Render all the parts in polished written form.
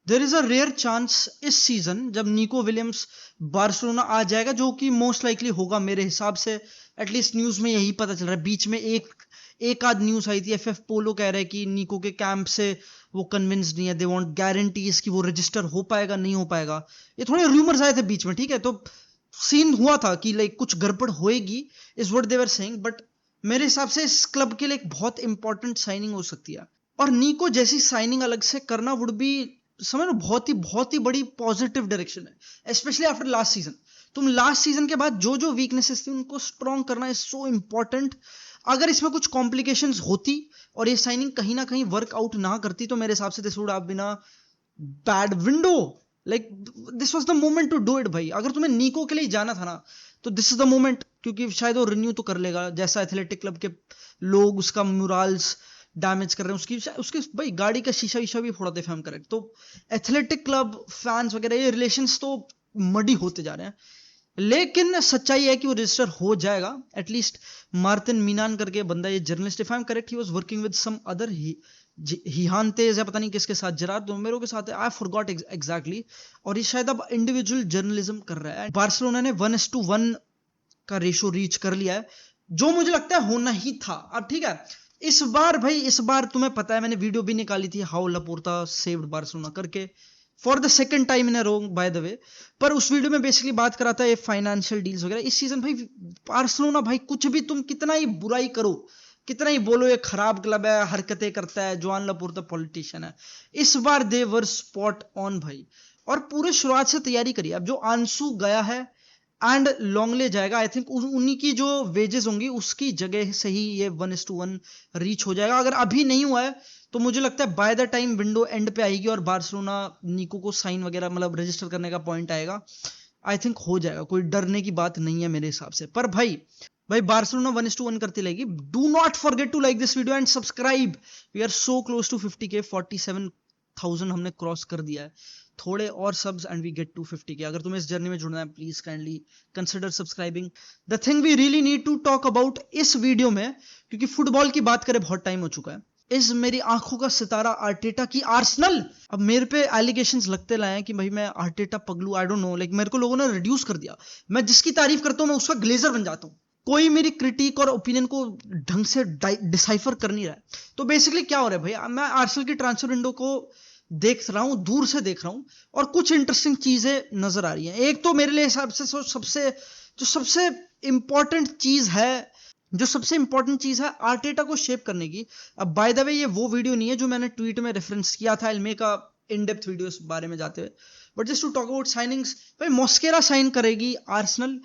There is a rare chance इस season जब Nico Williams Barcelona आ जाएगा, जो कि मोस्ट लाइकली होगा मेरे हिसाब से, एटलीस्ट न्यूज में यही पता चल रहा है। बीच में एक आध न्यूज आई थी, एफएफ पोलो कह रहे हैं कि निको के कैंप से वो कन्विंस नहीं है, दे वांट गारंटीज कि वो रजिस्टर हो पाएगा नहीं हो पाएगा। ये थोड़े रूमर्स आए थे बीच में, ठीक है, तो सीन हुआ था कि लाइक कुछ गड़बड़ होएगी is what they were saying, but मेरे हिसाब से इस क्लब के लिए एक बहुत इंपॉर्टेंट साइनिंग हो सकती है। और निको जैसी साइनिंग अलग से करना वुड बी, समझ लो, बहुत ही बड़ी पॉजिटिव डायरेक्शन है, स्पेशली आफ्टर लास्ट सीजन। तुम लास्ट सीजन के बाद जो जो वीकनेसेस थी उनको स्ट्रॉन्ग करना इज सो इंपॉर्टेंट। अगर इसमें कुछ कॉम्प्लिकेशंस होती और ये साइनिंग कहीं ना कहीं वर्कआउट ना करती, तो मेरे हिसाब से this would have been a bad window. Like this was the moment to do it भाई। अगर तुम्हें निको के लिए जाना था ना, तो दिस इज द मोमेंट, क्योंकि शायद वो रिन्यू तो कर लेगा, जैसा एथलेटिक क्लब के लोग उसका मोरल्स डैमेज कर रहे हैं, उसकी भाई गाड़ी का शीशा वीशा भी फोड़ा थे, फैम करेक्ट। तो एथलेटिक क्लब फैंस वगैरह ये रिलेशंस तो मडी होते जा रहे हैं, लेकिन सच्चाई है कि वो रजिस्टर हो जाएगा। एटलीस्ट मार्टिन मीनान करके बंदा, ये journalist, if I am correct, he was working with some other हिहानतेज या पता नहीं किसके साथ, जरार दोमेरो के साथ है, आई फॉरगॉट एग्जैक्टली। और ये शायद अब इंडिविजुअल जर्नलिज्म कर रहा है। बार्सिलोना ने 1:1 का रेशो रीच कर लिया है, जो मुझे लगता है होना ही था। अब ठीक है, इस बार भाई, इस बार तुम्हें पता है मैंने वीडियो भी निकाली थी, हाउ लापोर्ता सेव्ड बार्सिलोना करके, for the second time in a row by the way. पर उस वीडियो में बेसिकली बात करा था ये फाइनेंशियल डील्स वगैरह। इस सीजन भाई बार्सिलोना, भाई कुछ भी तुम कितना ही बुराई करो, कितना ही बोलो ये खराब क्लब है, हरकतें करता है, जोआन लापोर्ता पॉलिटिशियन है, इस बार दे वर स्पॉट ऑन भाई। और पूरे शुरुआत से तैयारी करिए। अब जो आंसू गया है एंड लॉन्गले जाएगा, आई थिंक उन्हीं की जो वेजेस होंगी उसकी जगह से ही ये 1:1 रीच हो जाएगा। अगर अभी नहीं हुआ है तो मुझे लगता है by the time window and पे आएगी और बार्सिलोना निको को साइन वगैरह मतलब रजिस्टर करने का पॉइंट आएगा, आई थिंक हो जाएगा। कोई डरने की बात नहीं है मेरे हिसाब से। पर भाई बार्सिलोना 1:1 करती रहेगी। Do not forget to like this video and subscribe. We are so close to 50K, 47,000 हमने क्रॉस कर दिया है। थोड़े और subs and we get to 50K। अगर तुम्हें इस जर्नी में जुड़ना है, please kindly consider subscribing. The thing we really need to talk about इस वीडियो में, क्योंकि फुटबॉल की बात करें बहुत टाइम हो चुका है, इस मेरी आंखों का सितारा आर्टेटा की आर्सेनल। अब मेरे पे एलिगेशंस लगते लाए हैं कि भाई मैं आर्टेटा पगलू, आई डोंट नो, लाइक मेरे को लोगों ने रिड्यूस कर दिया। मैं जिसकी तारीफ करता हूं मैं उसका ग्लेजर बन जाता हूं। कोई मेरी क्रिटिक और ओपिनियन को ढंग से डिसाइफर कर नहीं रहा है। तो बेसिकली क्या हो रहा है भाई, मैं आर्सेनल की ट्रांसफर विंडो को देख रहा हूं, दूर से देख रहा हूं, और कुछ इंटरेस्टिंग चीजें नजर आ रही हैं। एक तो मेरे लिए हिसाब से सबसे इंपॉर्टेंट चीज है आर्टेटा को शेप करने की। अब बाय द वे ये वो वीडियो नहीं है जो मैंने ट्वीट में रेफरेंस किया था, इलमे का इन डेप्थ वीडियो इस बारे में जाते हुए, but just to talk about signings. भाई मॉस्केरा साइन करेगी Arsenal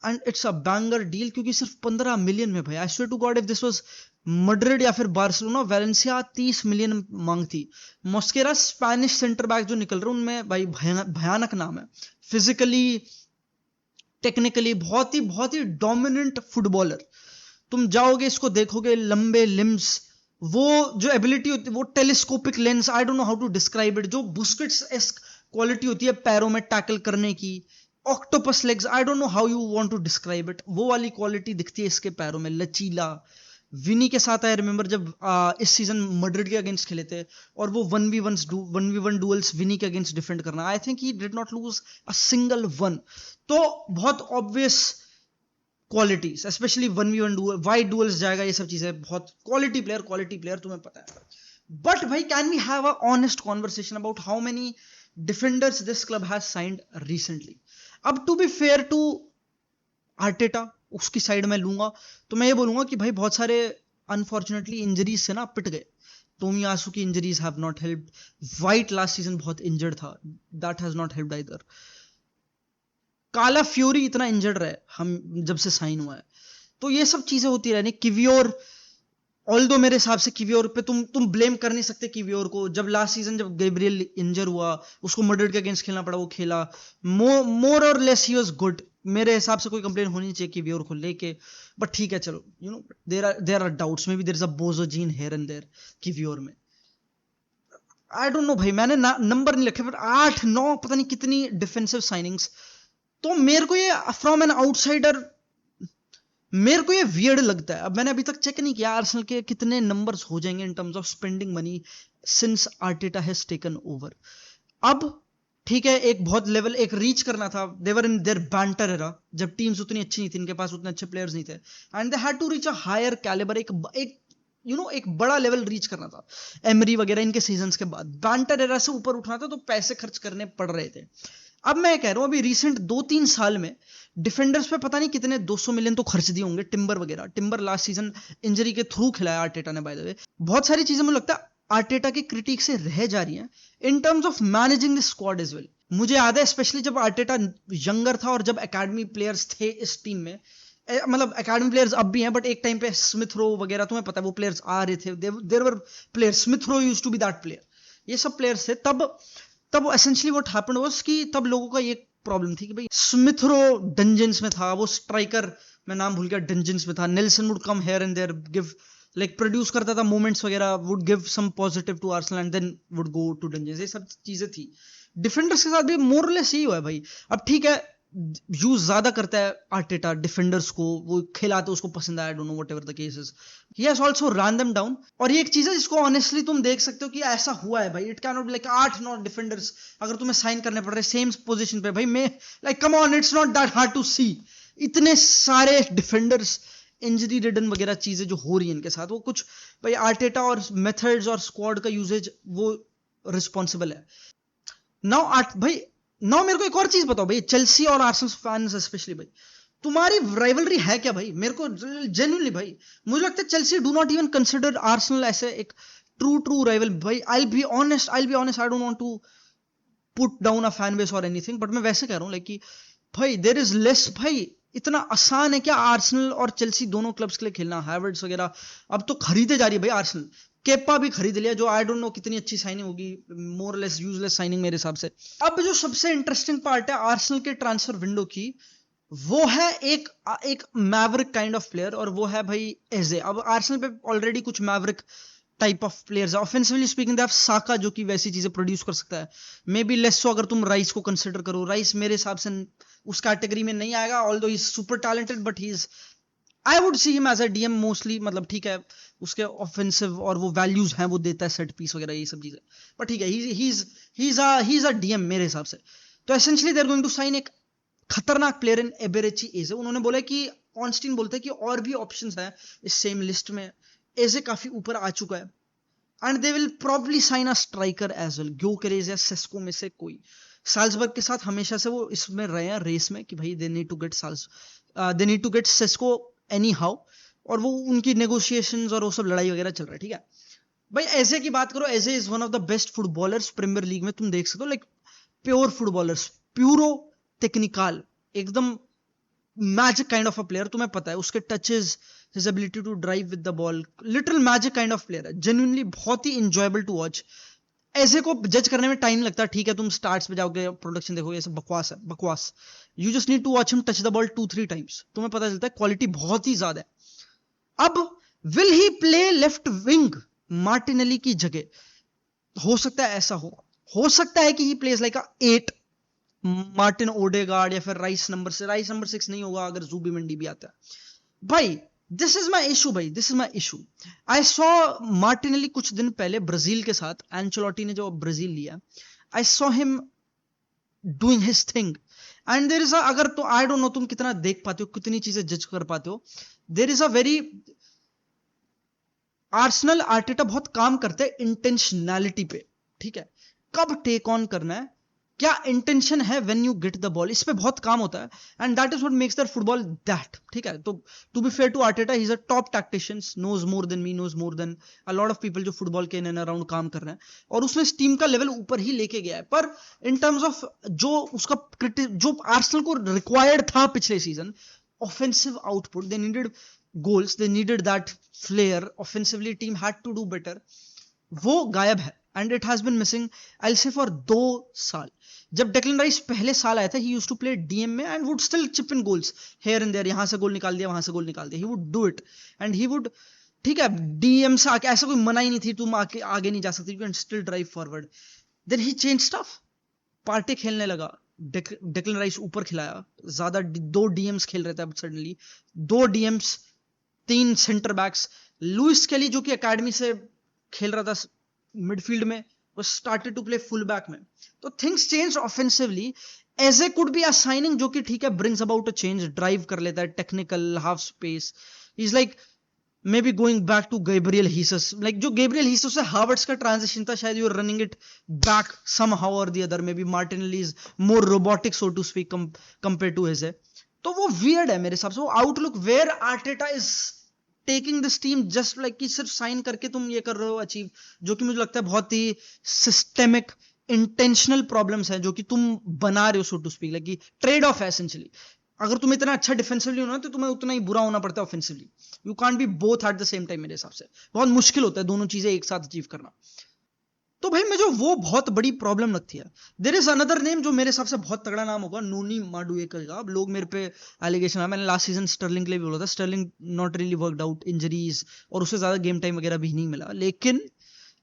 and it's a banger deal, क्योंकि सिर्फ 15 मिलियन में भाई। I swear to God if this was Madrid या फिर बार्सिलोना, वेलेंसिया 30 मिलियन मांग थी। मॉस्केरा स्पेनिश सेंटर बैक जो निकल रहे हैं उनमें भाई भयानक नाम है, फिजिकली टेक्निकली बहुत ही डोमिनेंट फुटबॉलर। तुम जाओगे इसको देखोगे, लंबे लिम्स, वो जो एबिलिटी होती है, वो telescopic lens, I don't know how to describe it, जो बुस्केट्स एस्क क्वालिटी होती है पैरों में टैकल करने की, octopus legs, I don't know how you want to describe it, वो वाली क्वालिटी दिखती है इसके पैरों में, लचीला। विनी के साथ आई रिमेंबर जब इस सीजन मैड्रिड के अगेंस्ट खेले थे और वो 1v1 डुअल्स विनी के अगेंस्ट डिफेंड करना, I think he did not lose a single one. तो बहुत obvious qualities, specially 1v1 wide duels जाएगा, ये सब चीजें, बहुत क्वालिटी प्लेयर तुम्हें पता है। बट भाई can we have a honest conversation about how many defenders this club has signed recently. अब to be fair to Arteta, उसकी साइड में लूंगा तो मैं ये बोलूंगा कि भाई बहुत सारे अनफॉर्चुनेटली इंजरीज से ना पिट गए। टोमियासु की injuries have not helped, white last season बहुत इंजर्ड था, that has not helped either. काला फ्यूरी इतना इंजर्ड रहे हम जब से साइन हुआ है, तो ये सब चीजें होती रहनी। किवियोर, ऑल्दो मेरे हिसाब से किवियोर पे तुम ब्लेम कर नहीं सकते किवियोर को। जब लास्ट सीजन जब गैब्रियल इंजर हुआ, उसको मैड्रिड के अगेंस्ट खेलना पड़ा, वो खेला, मोर और लेस ही वाज गुड। मेरे हिसाब से कोई कंप्लेन होनी चाहिए किवियोर को लेके, बट ठीक है चलो, you know there are doubts, maybe there is a bozo gene here and there Kiwior में। आई डोंट नो भाई, मैंने नंबर नहीं रखे, बट 8-9 पता नहीं कितनी डिफेंसिव साइनिंग्स। तो मेरे को ये फ्रॉम एन आउटसाइडर मेरे को ये वियर्ड लगता है। अब मैंने अभी तक चेक नहीं किया आर्सेनल के कितने नंबर्स हो जाएंगे इन terms of spending money since Arteta has taken over. अब ठीक है, एक बहुत लेवल एक रीच करना था, देवर इन देयर बैंटर एरा, जब टीम्स उतनी अच्छी नहीं थी, इनके पास उतने अच्छे प्लेयर्स नहीं थे, and they had to reach a higher calibre, एक एक बड़ा लेवल रीच करना था। एमरी वगैरह इनके सीजन्स के बाद बैंटर एरा से ऊपर उठना था, तो पैसे खर्च करने पड़ रहे थे। अब मैं कह रहा हूं अभी रिसेंट 2-3 साल में डिफेंडर्स पे पता नहीं कितने 200 मिलियन तो खर्च दिए होंगे। टिम्बर वगैरह, टिम्बर लास्ट सीजन इंजरी के थ्रू खिलाया आर्टेटा ने, बाय द वे। बहुत सारी चीजें मुझे लगता है आर्टेटा की क्रिटिक से रह जा रही हैं in terms of managing the squad as well. मुझे याद है स्पेशली जब आर्टेटा यंगर था और जब एकेडमी प्लेयर्स थे इस टीम में, मतलब एकेडमी प्लेयर्स अब भी हैं, बट एक टाइम पे स्मिथ रो वगैरह, तुम्हें पता है वो प्लेयर्स आ रहे थे, there were players, Smith Rowe used to be that player, ये सब प्लेयर्स थे तब एसेंशियली व्हाट हैपेंड वाज कि तब लोगों का ये प्रॉब्लम थी कि भाई स्मिथ रो डंजन्स में था, वो स्ट्राइकर, मैं नाम भूल गया, डंजन्स में था। Nelson would come here and there, give like produce करता था मोमेंट्स वगैरह, would give some positive to Arsenal and then would go to dungeons, ये सब चीजें थी। डिफेंडर्स के साथ भी मोरलेस यही हुआ है भाई। अब ठीक है, यूज ज्यादा करता है आर्टेटा डिफेंडर्स को, वो खिलाते उसको पसंद आया, don't know whatever the case is, he has also run them down. और ये एक चीज है जिसको ऑनेस्टली तुम देख सकते हो कि ऐसा हुआ है भाई। It can not be like 8-9 defenders अगर तुम्हें साइन करने पड़ रहे सेम पोजीशन पे, भाई मैं like come on, it's not that hard to see. इतने सारे डिफेंडर्स इंजरी रिडन वगैरह चीजें जो हो रही हैं इनके साथ, वो कुछ भाई आर्टेटा और मेथड्स और स्क्वाड का यूजेज वो रिस्पॉन्सिबल है। भाई नाउ मेरे को एक और चीज बताओ भाई, चेल्सी और आर्सेनल फैंस स्पेशली, भाई तुम्हारी राइवलरी है क्या भाई? मेरे को जेन्युइनली भाई मुझे लगता है Chelsea do not even consider Arsenal ऐसे एक ट्रू राइवल। भाई I will be honest, I don't want to put down a fan base और एनीथिंग, बट मैं वैसे कह रहा हूं लाइक कि भाई देयर इज लेस, भाई इतना आसान है क्या आर्सेनल और चेल्सी दोनों क्लब्स के लिए खेलना? हैवर्ट्स वगैरह अब तो खरीदे जा रही है भाई आर्सेनल, केपा भी खरीद लिया, जो आई डोंट नो कितनी अच्छी साइनिंग होगी, मोर लेस यूजलेस साइनिंग मेरे हिसाब से। अब जो सबसे इंटरेस्टिंग पार्ट है आर्सेनल के ट्रांसफर विंडो की, वो है एक मैवरिक काइंड ऑफ प्लेयर, और वो है भाई एजे। अब आर्सेनल पे ऑलरेडी कुछ मैवरिक टाइप ऑफ प्लेयर्स है। ऑफेंसिवली स्पीकिंग दे हैव साका, जो कि वैसी चीजें प्रोड्यूस कर सकता है। मे बी लेस सो अगर तुम राइस को कंसिडर करो, राइस मेरे हिसाब से उस कैटेगरी में नहीं आएगा, although he is super talented, but he is, I would see him as a DM mostly, मतलब ठीक है उसके ऑफेंसिव और वो वैल्यूज हैं, वो देता है सेट पीस वगैरह ये सब चीजें, पर ठीक है ही इज अ डीएम मेरे हिसाब से। तो essentially they are going to sign एक खतरनाक प्लेयर इन एबेरेची एजे। उन्होंने बोला कि ऑनस्टीन बोलते हैं कि और भी ऑप्शंस हैं इस सेम लिस्ट में, एजे काफी ऊपर आ चुका है, and they will probably sign a striker as well, Gyokeres या सेस्को में से कोई। साल्जबर्ग के साथ हमेशा से वो इसमें रहे हैं रेस में कि भाई they need to get Sesko anyhow, और वो उनकी नेगोशिएशंस और वो सब लड़ाई वगैरह चल रहा है, ठीक है भाई। एजे की बात करो, Eze is one of the best footballers premier league में, तुम देख सकते हो, like pure footballers, pure technical, एकदम magic kind of a player. तुम्हें पता है उसके touches, his ability to drive with the ball, little magic kind of player है, जेन्युइनली बहुत ही इंजॉयबल टू वॉच। ऐसे को जज करने में टाइम लगता है, ठीक है तुम स्टार्ट्स पे जाओगे, प्रोडक्शन देखोगे, ऐसे बकवास है बकवास। You just need to watch him touch the ball 2-3 times, तुम्हें पता चलता है क्वालिटी बहुत ही ज्यादा है। अब will he play left wing Martinelli की जगह? हो सकता है ऐसा हो सकता है कि he plays like a 8 Martin Odegaard, या फिर राइस नंबर 6 नहीं होगा अगर जुबिमेंडी भी आता है। भाई दिस इज माई इशू, भाई this is my issue. I saw Martinelli कुछ दिन पहले ब्राजील के साथ, एंचेलोटी ने जो ब्राजील लिया, I saw him doing his thing, and there is अगर तो आई डोंट नो तुम कितना देख पाते हो, कितनी चीजें जज कर पाते हो, there is a very, Arsenal Arteta बहुत काम करते हैं इंटेंशनैलिटी पे, ठीक है, कब टेक ऑन करना है, क्या इंटेंशन है when you get the ball, इस पे बहुत काम होता है, and that is what makes their football that, ठीक है। तो to be fair to Arteta, he is a top tactician, knows more than me, knows more than a lot of people जो फुटबॉल के इन एंड अराउंड काम कर रहे हैं, और उसने इस टीम का लेवल ऊपर ही लेके गया है। पर इन टर्म्स ऑफ जो उसका जो आर्सेनल को रिक्वायर्ड था पिछले season, offensive output, they needed goals, they needed that flair, offensively team had to do better, वो गायब है, and it has been missing I'll say for 2 साल। जब डेक्लन राइस पहले साल आया था, he used to play DM में and would still chip in goals here and there, यहां से गोल निकाल दिया, वहां से गोल निकाल दिया, he would do it, and he would, ठीक है DM से आके ऐसा कोई मना ही नहीं थी, तुम आगे नहीं जा सकती, you can still drive forward, then he changed stuff, party खेलने लगा, डेक्लन राइस ऊपर खिलाया ज्यादा, 2 DMs खेल रहे थे अब suddenly, 2 DMs, 3 centre backs, Luis Kelly जो कि एकेडमी से खेल रहा था मिडफील्ड में, वो started to play full back में. तो things change offensively. Eze could be a signing जो कि ठीक है, brings about a change, drive कर लेता है, technical, half space. Is like maybe going back to Gabriel Jesus. Like जो गैब्रियल हीसस से हावर्ट्स का ट्रांजिशन था, शायद you are running it back somehow और the other. Maybe Martinelli is more robotic so to speak compare to AJ. तो वो weird है मेरे हिसाब से वो outlook, where Arteta is taking this team just like कि सिर्फ साइन करके तुम ये कर रहे हो अचीव, जो कि मुझे लगता है बहुत ही सिस्टेमिक इंटेंशनल प्रॉब्लम्स है जो कि तुम बना रहे हो सो टू स्पीक. लाइक कि ट्रेड ऑफ है एसेंशियली. अगर तुम इतना अच्छा डिफेंसिवली होना तो तुम्हें उतना ही बुरा होना पड़ता है offensively. You can't be both at the same time. मेरे हिसाब से बहुत मुश्किल होता है दोनों चीजें एक साथ अचीव करना. तो भाई मुझे वो बहुत बड़ी प्रॉब्लम लगती है. देयर इज अनदर नेम जो मेरे हिसाब से बहुत तगड़ा नाम होगा, नोनी माडुएकर का. अब लोग मेरे पे एलिगेशन है, मैंने लास्ट सीजन स्टर्लिंग के लिए भी बोला था, Sterling not really worked out, injuries और उससे ज्यादा गेम टाइम वगैरह भी नहीं मिला. लेकिन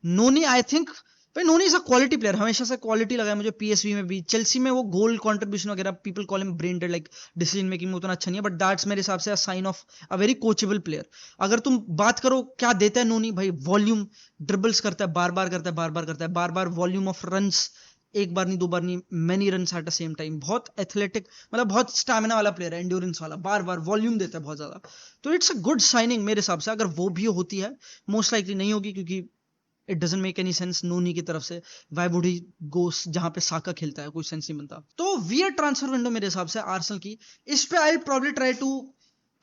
नोनी आई थिंक भाई नोनी इज अ क्वालिटी प्लेयर, हमेशा से क्वालिटी लगा है मुझे. पीएसवी में भी, चेल्सी में वो गोल कंट्रीब्यूशन वगैरह, people call him brain dead, like decision making में उतना अच्छा नहीं है, बट दैट्स मेरे हिसाब से sign of a very coachable player. अगर तुम बात करो क्या देता है नोनी, भाई वॉल्यूम, ड्रिबल्स करता है, बार बार करता है, बार बार करता है, बार बार वॉल्यूम ऑफ रन्स, एक बार नहीं, दो बार नहीं, many runs at the same time. बहुत एथलेटिक, मतलब बहुत स्टैमिना वाला प्लेयर है, एंड्योरेंस वाला, बार बार वॉल्यूम देता है बहुत ज्यादा. तो इट्स अ गुड साइनिंग मेरे हिसाब से. अगर वो भी होती है, मोस्ट लाइकली नहीं होगी क्योंकि it doesn't make any sense Noni की तरफ से. व्हाई वुड ही गो जहां पे साका खेलता है, कोई सेंस नहीं बनता. तो वियर ट्रांसफर विंडो मेरे हिसाब से आर्सेनल की, इस पे I probably try to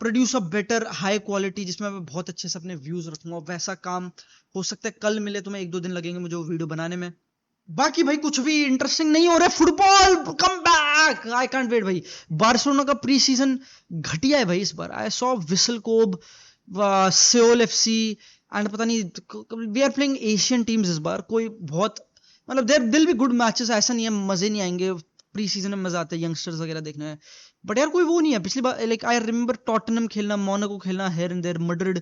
produce a better high quality जिसमें मैं बहुत अच्छे से अपने व्यूज रखूंगा. वैसा काम हो सकता है कल मिले, तुम्हें 1-2 दिन लगेंगे मुझे वो वीडियो बनाने में. बाकी भाई कुछ भी इंटरेस्टिंग नहीं हो रहा है. Football come back, I can't wait भाई. बार्सिलोना का प्री सीजन घटिया है भाई इस बार. I saw Vissel Kobe, Seoul FC and पता नहीं, we are playing Asian teams इस बार. कोई बहुत मतलब there will be good matches, ऐसा नहीं है मजे नहीं आएंगे. प्री सीजन में मजा आता है यंगस्टर्स वगैरह देखने में, बट यार कोई वो नहीं है. पिछली बार लाइक आई रिमेंबर टॉटनम खेलना, मोनाको खेलना, here and there, Madrid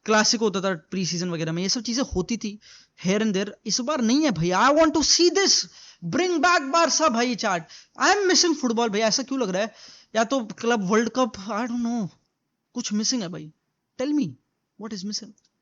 classic होता था प्री सीजन वगैरह में, ये सब चीजें होती थी हेयर एंड देयर. इस बार नहीं है भाई. I want to see this, bring back Barca भाई. Chart, I am missing football भाई. ऐसा क्यों लग रहा है? या तो club world cup, I don't know, कुछ मिसिंग है भाई. Tell me what is missing.